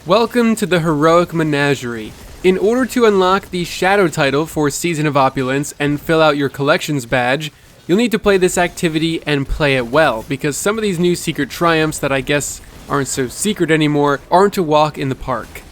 Welcome to the Heroic Menagerie. In order to unlock the Shadow title for Season of Opulence and fill out your collections badge, you'll need to play this activity and play it well, because some of these new secret triumphs that I guess aren't so secret anymore aren't a walk in the park.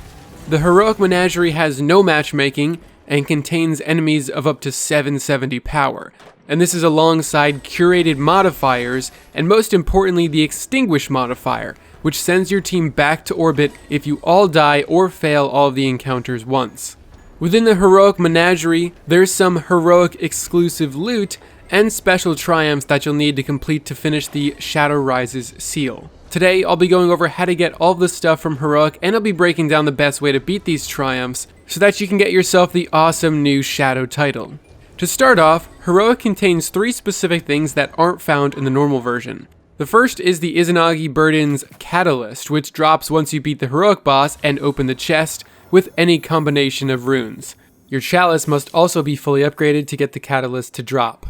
The Heroic Menagerie has no matchmaking and contains enemies of up to 770 power, and this is alongside curated modifiers and most importantly the Extinguish modifier, which sends your team back to orbit if you all die or fail all of the encounters once. Within the Heroic Menagerie, there's some heroic exclusive loot and special triumphs that you'll need to complete to finish the Shadow Rises seal. Today, I'll be going over how to get all of the stuff from Heroic, and I'll be breaking down the best way to beat these triumphs so that you can get yourself the awesome new Shadow title. To start off, Heroic contains 3 specific things that aren't found in the normal version. The first is the Izanagi Burden's Catalyst, which drops once you beat the Heroic boss and open the chest with any combination of runes. Your Chalice must also be fully upgraded to get the Catalyst to drop.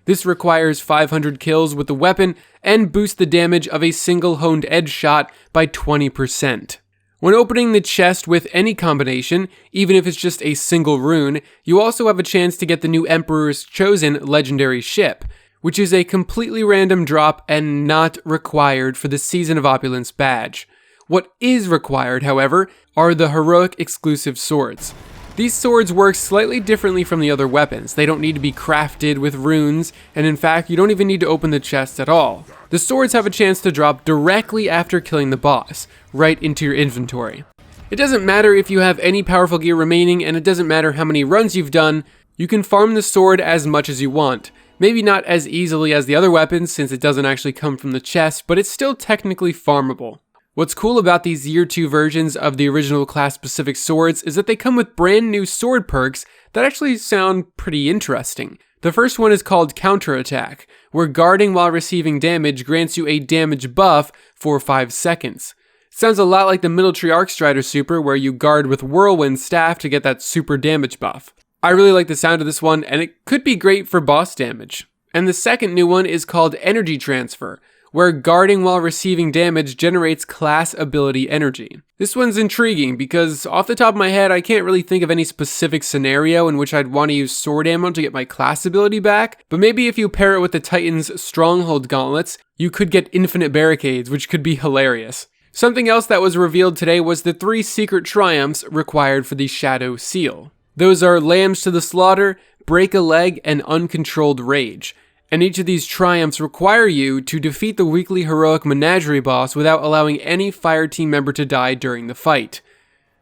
This requires 500 kills with the weapon and boosts the damage of a single honed edge shot by 20%. When opening the chest with any combination, even if it's just a single rune, you also have a chance to get the new Emperor's Chosen legendary ship, which is a completely random drop and not required for the Season of Opulence badge. What is required, however, are the Heroic exclusive swords. These swords work slightly differently from the other weapons. They don't need to be crafted with runes, and in fact, you don't even need to open the chest at all. The swords have a chance to drop directly after killing the boss, right into your inventory. It doesn't matter if you have any powerful gear remaining, and it doesn't matter how many runs you've done, you can farm the sword as much as you want. Maybe not as easily as the other weapons since it doesn't actually come from the chest, but it's still technically farmable. What's cool about these Year 2 versions of the original class-specific swords is that they come with brand new sword perks that actually sound pretty interesting. The first one is called Counterattack, where guarding while receiving damage grants you a damage buff for 5 seconds. It sounds a lot like the Military Arcstrider super, where you guard with Whirlwind Staff to get that super damage buff. I really like the sound of this one, and it could be great for boss damage. And the second new one is called Energy Transfer, where guarding while receiving damage generates class ability energy. This one's intriguing because off the top of my head, I can't really think of any specific scenario in which I'd want to use sword ammo to get my class ability back, but maybe if you pair it with the Titan's Stronghold gauntlets, you could get infinite barricades, which could be hilarious. Something else that was revealed today was the 3 secret triumphs required for the Shadow seal. Those are Lambs to the Slaughter, Break a Leg, and Uncontrolled Rage. And each of these triumphs require you to defeat the weekly Heroic Menagerie boss without allowing any fire team member to die during the fight.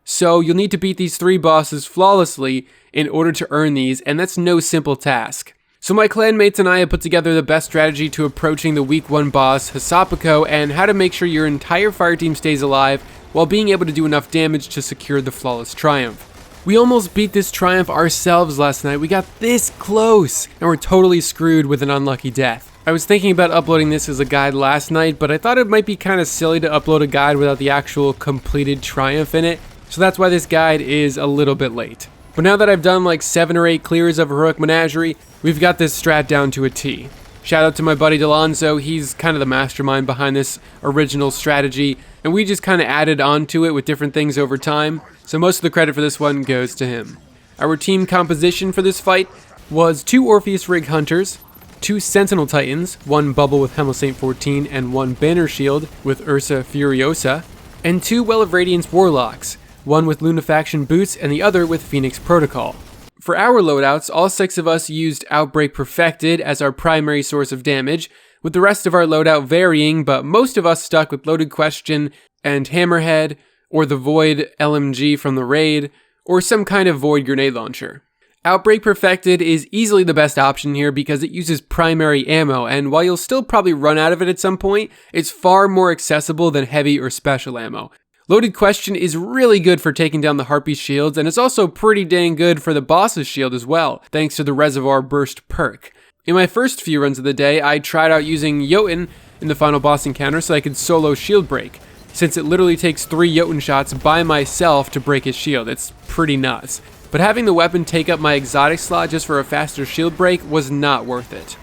So you'll need to beat these 3 bosses flawlessly in order to earn these, and that's no simple task. So my clanmates and I have put together the best strategy to approaching the week 1 boss, Hasapiko, and how to make sure your entire fire team stays alive while being able to do enough damage to secure the flawless triumph. We almost beat this triumph ourselves last night. We got this close, and we're totally screwed with an unlucky death. I was thinking about uploading this as a guide last night, but I thought it might be kind of silly to upload a guide without the actual completed triumph in it, so that's why this guide is a little bit late. But now that I've done like 7 or 8 clears of Heroic Menagerie, we've got this strat down to a T. Shout out to my buddy Delonzo, he's kind of the mastermind behind this original strategy, and we just kind of added on to it with different things over time, so most of the credit for this one goes to him. Our team composition for this fight was 2 Orpheus Rig Hunters, 2 Sentinel Titans, 1 Bubble with Helm of Saint 14 and 1 Banner Shield with Ursa Furiosa, and 2 Well of Radiance Warlocks, one with Lunafaction Boots and the other with Phoenix Protocol. For our loadouts, all 6 of us used Outbreak Perfected as our primary source of damage, with the rest of our loadout varying, but most of us stuck with Loaded Question and Hammerhead, or the Void LMG from the raid, or some kind of Void grenade launcher. Outbreak Perfected is easily the best option here because it uses primary ammo, and while you'll still probably run out of it at some point, it's far more accessible than heavy or special ammo. Loaded Question is really good for taking down the Harpy shields, and it's also pretty dang good for the boss's shield as well, thanks to the Reservoir Burst perk. In my first few runs of the day, I tried out using Jotun in the final boss encounter so I could solo shield break, since it literally takes 3 Jotun shots by myself to break his shield. It's pretty nuts. But having the weapon take up my exotic slot just for a faster shield break was not worth it.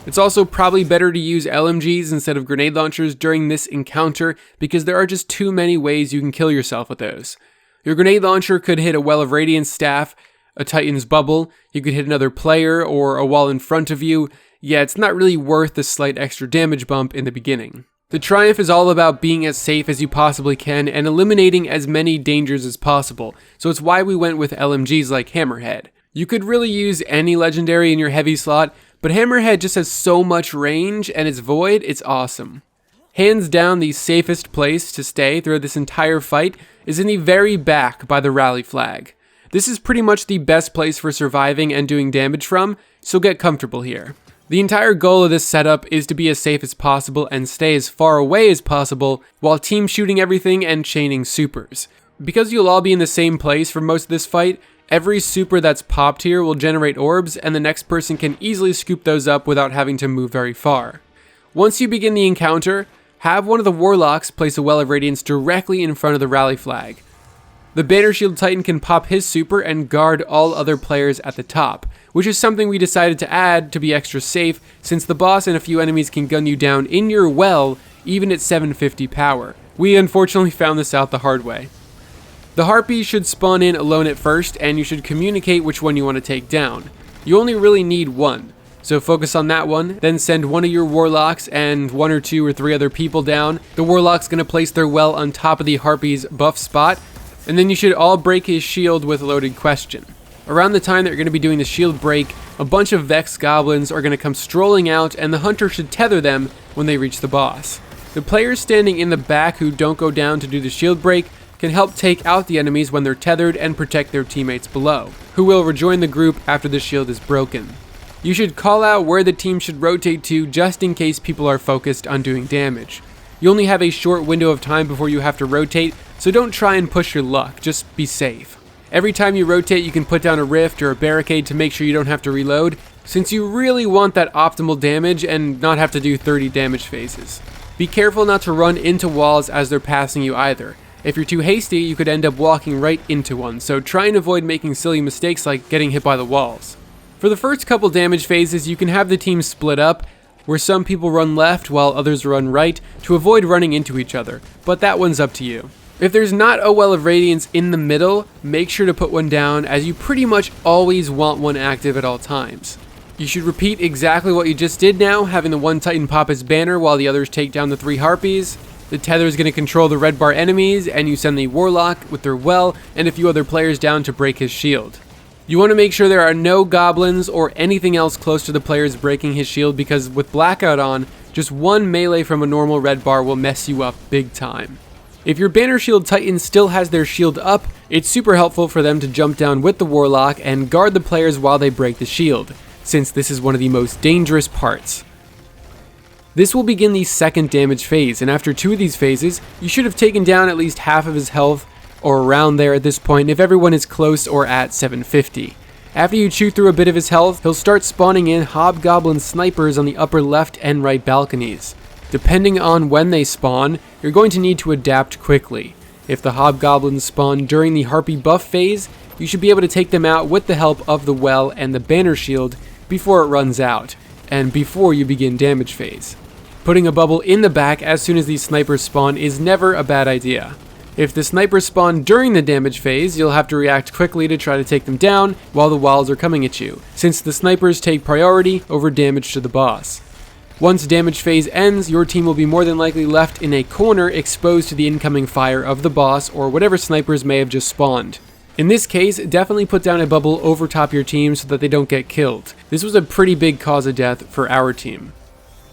It's also probably better to use LMGs instead of grenade launchers during this encounter because there are just too many ways you can kill yourself with those. Your grenade launcher could hit a Well of Radiance staff, a Titan's bubble, you could hit another player or a wall in front of you. Yeah, it's not really worth the slight extra damage bump in the beginning. The Triumph is all about being as safe as you possibly can and eliminating as many dangers as possible, so it's why we went with LMGs like Hammerhead. You could really use any legendary in your heavy slot, but Hammerhead just has so much range and its void, it's awesome. Hands down, the safest place to stay throughout this entire fight is in the very back by the rally flag. This is pretty much the best place for surviving and doing damage from, so get comfortable here. The entire goal of this setup is to be as safe as possible and stay as far away as possible while team shooting everything and chaining supers. Because you'll all be in the same place for most of this fight, every super that's popped here will generate orbs and the next person can easily scoop those up without having to move very far. Once you begin the encounter, have one of the Warlocks place a Well of Radiance directly in front of the rally flag. The Banner Shield Titan can pop his super and guard all other players at the top, which is something we decided to add to be extra safe since the boss and a few enemies can gun you down in your well even at 750 power. We unfortunately found this out the hard way. The Harpies should spawn in alone at first and you should communicate which one you want to take down. You only really need one, so focus on that one, then send one of your Warlocks and 1 or 2 or 3 other people down. The Warlock's going to place their well on top of the Harpy's buff spot, and then you should all break his shield with Loaded Question. Around the time that you're going to be doing the shield break, a bunch of Vex goblins are going to come strolling out and the hunter should tether them when they reach the boss. The players standing in the back who don't go down to do the shield break can help take out the enemies when they're tethered and protect their teammates below, who will rejoin the group after the shield is broken. You should call out where the team should rotate to just in case people are focused on doing damage. You only have a short window of time before you have to rotate, so don't try and push your luck, just be safe. Every time you rotate, you can put down a rift or a barricade to make sure you don't have to reload, since you really want that optimal damage and not have to do 30 damage phases. Be careful not to run into walls as they're passing you either. If you're too hasty, you could end up walking right into one, so try and avoid making silly mistakes like getting hit by the walls. For the first couple damage phases, you can have the team split up, where some people run left while others run right to avoid running into each other, but that one's up to you. If there's not a Well of Radiance in the middle, make sure to put one down as you pretty much always want one active at all times. You should repeat exactly what you just did now, having the one Titan pop his banner while the others take down the 3 Harpies. The tether is going to control the red bar enemies and you send the Warlock with their well and a few other players down to break his shield. You want to make sure there are no goblins or anything else close to the players breaking his shield because with Blackout on, just one melee from a normal red bar will mess you up big time. If your Banner Shield Titan still has their shield up, it's super helpful for them to jump down with the Warlock and guard the players while they break the shield, since this is one of the most dangerous parts. This will begin the second damage phase, and after 2 of these phases, you should have taken down at least half of his health, or around there at this point if everyone is close or at 750. After you chew through a bit of his health, he'll start spawning in Hobgoblin snipers on the upper left and right balconies. Depending on when they spawn, you're going to need to adapt quickly. If the Hobgoblins spawn during the Harpy buff phase, you should be able to take them out with the help of the well and the Banner Shield before it runs out, and before you begin damage phase. Putting a bubble in the back as soon as these snipers spawn is never a bad idea. If the snipers spawn during the damage phase, you'll have to react quickly to try to take them down while the walls are coming at you, since the snipers take priority over damage to the boss. Once damage phase ends, your team will be more than likely left in a corner exposed to the incoming fire of the boss or whatever snipers may have just spawned. In this case, definitely put down a bubble over top your team so that they don't get killed. This was a pretty big cause of death for our team.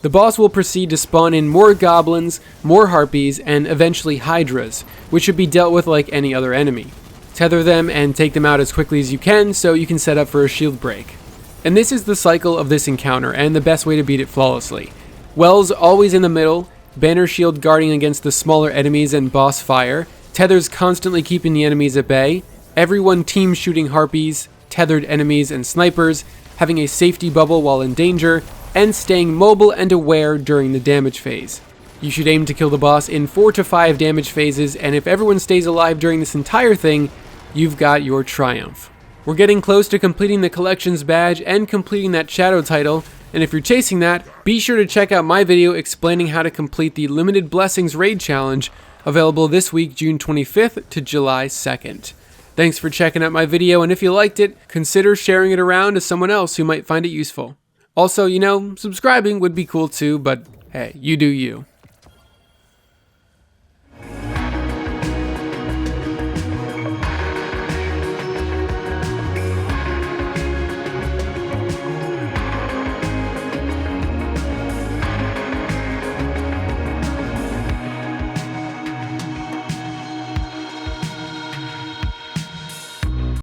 The boss will proceed to spawn in more goblins, more harpies, and eventually hydras, which should be dealt with like any other enemy. Tether them and take them out as quickly as you can so you can set up for a shield break. And this is the cycle of this encounter and the best way to beat it flawlessly. Wells always in the middle, Banner Shield guarding against the smaller enemies and boss fire, tethers constantly keeping the enemies at bay, everyone team shooting harpies, tethered enemies and snipers, having a safety bubble while in danger, and staying mobile and aware during the damage phase. You should aim to kill the boss in 4 to 5 damage phases, and if everyone stays alive during this entire thing, you've got your triumph. We're getting close to completing the collections badge and completing that shadow title, And if you're chasing that, be sure to check out my video explaining how to complete the Limited Blessings Raid Challenge, available this week, June 25th to July 2nd. Thanks for checking out my video, and if you liked it, consider sharing it around to someone else who might find it useful. Also, subscribing would be cool too, but hey, you do you.